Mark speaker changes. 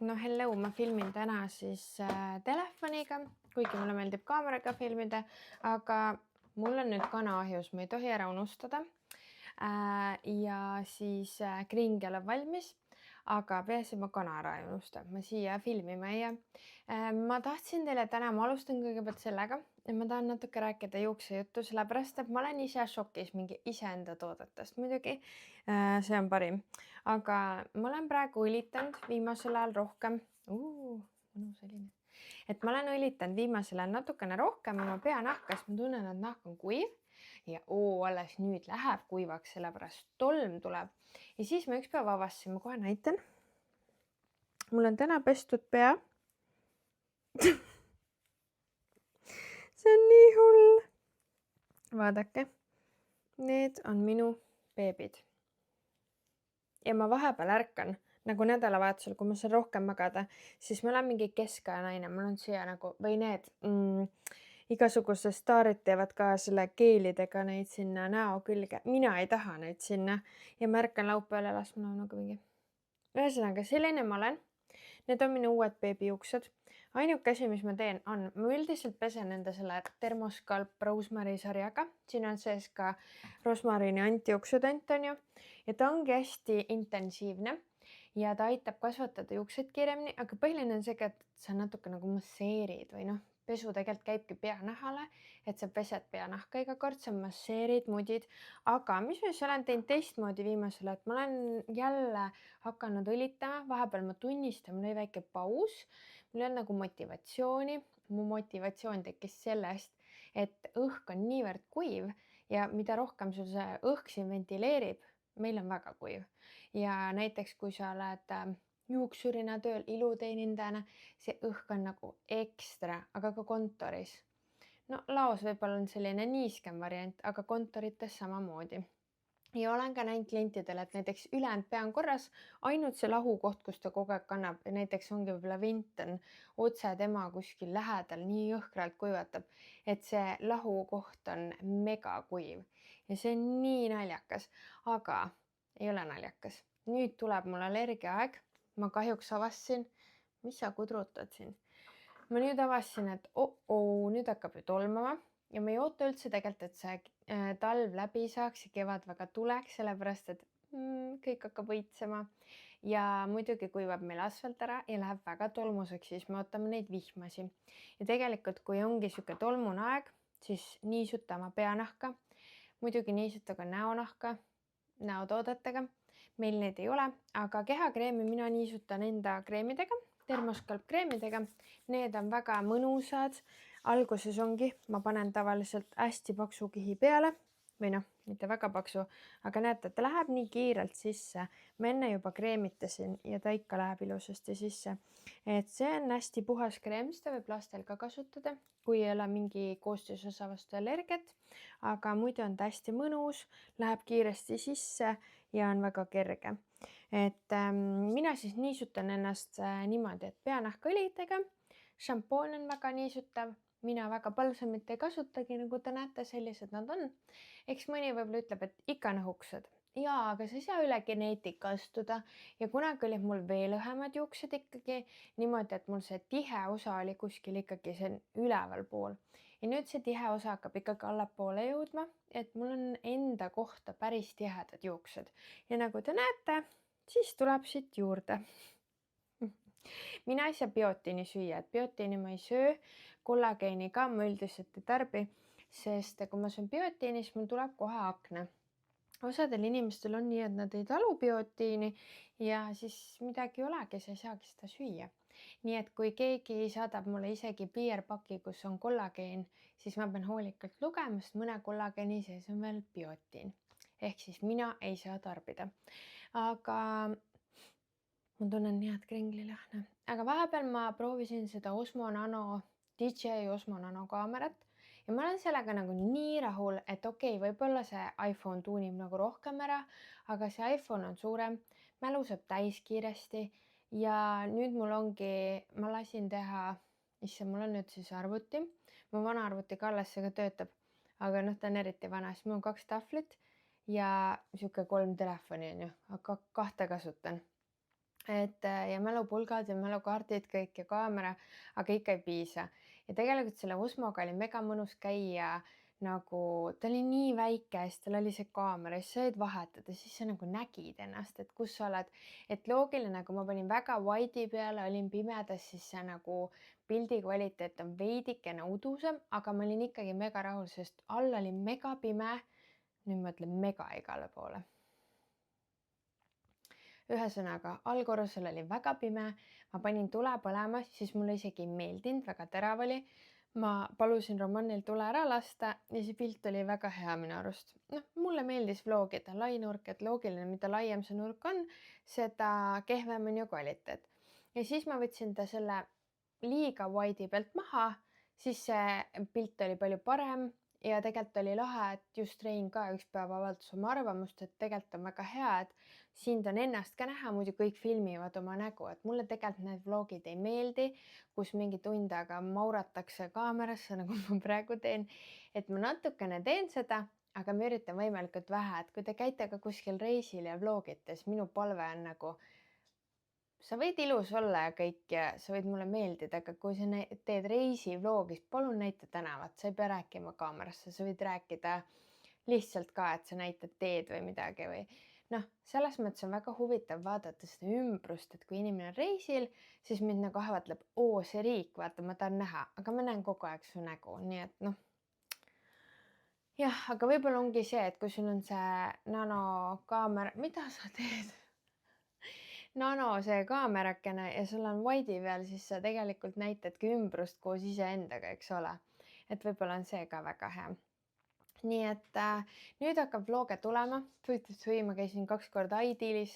Speaker 1: no hello, ma filmin täna siis telefoniga, kuigi mulle meeldib kaameraga filmida, aga mul on nüüd kana ahjus, ma ei tohi ära unustada. Ja siis kringel on valmis, aga peaasi, ma kana ära ei unusta, ma siia filmima ei jää. Ma tahtsin teile täna, ma alustan kõigepealt sellega, et ma tahan natuke rääkida juuksejuttu, sellepärast et ma olen ise šokis mingi iseenda toodetest muidugi. See on parim, aga ma olen praegu õlitanud viimasel ajal rohkem. Mõnus selline. Et ma olen õlitanud viimasel ajal natukene rohkem oma peanahka, sest ma tunnen, et nahk on kuiv ja alles nüüd läheb kuivaks, sellepärast tolm tuleb. Ja siis ma üks päev avastasin, ma kohe näitan. Mul on täna pestud pea. See on nii hull. Vaadake, need on minu beebid. Ja ma vahepeal ärkan, nagu nädalavahetusel, kui ma saan rohkem magada, siis ma olen mingi keskaja naine, mul on siia nagu, või need igasugused staarid teevad ka selle keelidega neid sinna näo külge. Mina ei taha neid sinna ja ma ärkan laupäeval üles, mul on nagu mingi. Ühesõnaga, selline ma olen. Need on minu uued beebijuuksed. Ainuke asi, mis ma teen, on, ma üldiselt pesen enda selle Thermoscalp Rosemary sarjaga. Siin on sees ka rosmariini antioksüdant, on ju. Ja ta ongi hästi intensiivne ja ta aitab kasvatada juuksed kiiremini, aga põhiline on see, et sa natuke nagu masseerid või noh, pesu tegelikult käibki peanahale, et sa pesed peanahka iga kord, sa masseerid, mudid. Aga mis ma siis olen teinud teistmoodi viimasel, et ma olen jälle hakanud õlitama, vahepeal ma tunnistan, mul oli väike paus, mul on nagu motivatsiooni. Mu motivatsioon tekkis sellest, et õhk on niivõrd kuiv ja mida rohkem sul see õhk siin ventileerib, meil on väga kuiv. Ja näiteks, kui sa oled juuksurina tööl, iluteenindajana, see õhk on nagu ekstra, aga ka kontoris. No laos võib-olla on selline niiskem variant, aga kontorites samamoodi. Ja olen ka näinud klientidele, et näiteks ülejäänud pea on korras, ainult see lahukoht, kus ta kogu aeg kannab, ja näiteks ongi võib-olla vint on otse tema kuskil lähedal, nii jõhkralt kuivatab, et see lahukoht on mega kuiv. Ja see on nii naljakas, aga ei ole naljakas. Nüüd tuleb mul allergiaaeg. Ma kahjuks avastasin, mis sa kudrutad siin? Ma nüüd avastasin, et nüüd hakkab ju tolmama ja ma ei oota üldse tegelikult, et see talv läbi saaks ja kevad väga tuleks, sellepärast, et kõik hakkab õitsema. Ja muidugi kuivab meil asfalt ära ja läheb väga tolmuseks, siis me ootame neid vihmasi. Ja tegelikult, kui ongi siuke tolmune aeg, siis niisuta oma peanahka, muidugi niisuta ka näonahka, näotoodetega. Meil need ei ole, aga kehakreemi mina niisutan enda kreemidega, Thermoscalp kreemidega. Need on väga mõnusad. Alguses ongi, ma panen tavaliselt hästi paksu kihi peale või noh, mitte väga paksu, aga näete, et ta läheb nii kiirelt sisse. Ma enne juba kreemitasin ja ta ikka läheb ilusasti sisse. Et see on hästi puhas kreem, seda võib lastel ka kasutada, kui ei ole mingi koostisosa vastu allergiat, aga muidu on ta hästi mõnus, läheb kiiresti sisse ja on väga kerge. Et mina siis niisutan ennast niimoodi, et peanahkaõlidega, šampoon on väga niisutav, mina väga balsamit ei kasutagi, nagu te näete, sellised nad on. Eks mõni võib-olla ütleb, et ikka nõhuksed. Jaa, aga sa ei saa üle geneetika astuda ja kunagi olid mul veel õhemad juuksed ikkagi niimoodi, et mul see tihe osa oli kuskil ikkagi see üleval pool. Ja nüüd see tihe osa hakkab ikkagi allapoole jõudma, et mul on enda kohta päris tihedad juuksed. Ja nagu te näete, siis tuleb siit juurde. Mina ei saa biotiini süüa, et biotiini ma ei söö, kollageeni ka ma üldiselt ei tarbi, sest kui ma söön biotiini, siis mul tuleb kohe akne. Osadel inimestel on nii, et nad ei talu biotiini ja siis midagi ei olegi, sa ei saagi seda süüa. Nii et kui keegi saadab mulle isegi PR-paki, kus on kollageen, siis ma pean hoolikalt lugema, sest mõne kollageeni sees on veel biotiin. Ehk siis mina ei saa tarbida. Aga ma tunnen nii head kringlilõhna. Aga vahepeal ma proovisin seda Osmo Nano, DJI Osmo Nano kaamerat ja ma olen sellega nagu nii rahul, et okei, võib-olla see iPhone tuunib nagu rohkem ära, aga see iPhone on suurem, mälu saab täis kiiresti ja nüüd mul ongi, ma lasin teha, mul on nüüd siis arvuti, mu vana arvuti ka alles see ka töötab, aga noh, ta on eriti vana, siis mul on 2 tahvlit ja siuke 3 telefoni on ju, aga 2 kasutan. ja mälupulgad ja mälukaardid kõik ja kaamera, aga ikka ei piisa. Ja tegelikult selle Osmoga oli mega mõnus käia, nagu ta oli nii väike, siis tal oli see kaamera, siis sa said vahetada, siis sa nagu nägid ennast, et kus sa oled. Et loogiline, kui ma panin väga wide'i peale, olin pimedas, siis see nagu pildi kvaliteet on veidikene udusem, aga ma olin ikkagi mega rahul, sest all oli mega pime. Nüüd ma ütlen mega igale poole. Ühesõnaga, allkorrusel oli väga pime, ma panin tule põlema, siis mulle isegi ei meeldinud, väga terav oli. Ma palusin Romanil tule ära lasta ja see pilt oli väga hea minu arust. Noh, mulle meeldis vlogida lai nurk, et loogiline, mida laiem see nurk on, seda kehvem on ju kvaliteet. Ja siis ma võtsin ta selle liiga wide'i pealt maha, siis see pilt oli palju parem. Ja tegelikult oli lahe, et just Rein ka üks päev avaldas oma arvamust, et tegelikult on väga hea, et sind on ennast ka näha, muidu kõik filmivad oma nägu, et mulle tegelikult need vlogid ei meeldi, kus mingi tund aega mauratakse kaamerasse, nagu ma praegu teen. Et ma natukene teen seda, aga ma üritan võimalikult vähe, et kui te käite ka kuskil reisil ja vlogite, siis minu palve on nagu, sa võid ilus olla ja kõik ja sa võid mulle meeldida, aga kui sa teed reisivloogi, siis palun näita tänavat, sa ei pea rääkima kaamerasse, sa võid rääkida lihtsalt ka, et sa näitad teed või midagi või noh, selles mõttes on väga huvitav vaadata seda ümbrust, et kui inimene on reisil, siis mind nagu ahvatleb, oo, see riik, vaata, ma tahan näha, aga ma näen kogu aeg su nägu, nii et noh. Jah, aga võib-olla ongi see, et kui sul on see nanokaamera, mida sa teed? Nano see kaamerakene ja sul on wide'i peal, siis sa tegelikult näitadki ümbrust koos iseendaga, eks ole. Et võib-olla on see ka väga hea. Nii et nüüd hakkab vlooge tulema. Ma käisin 2 korda iDealis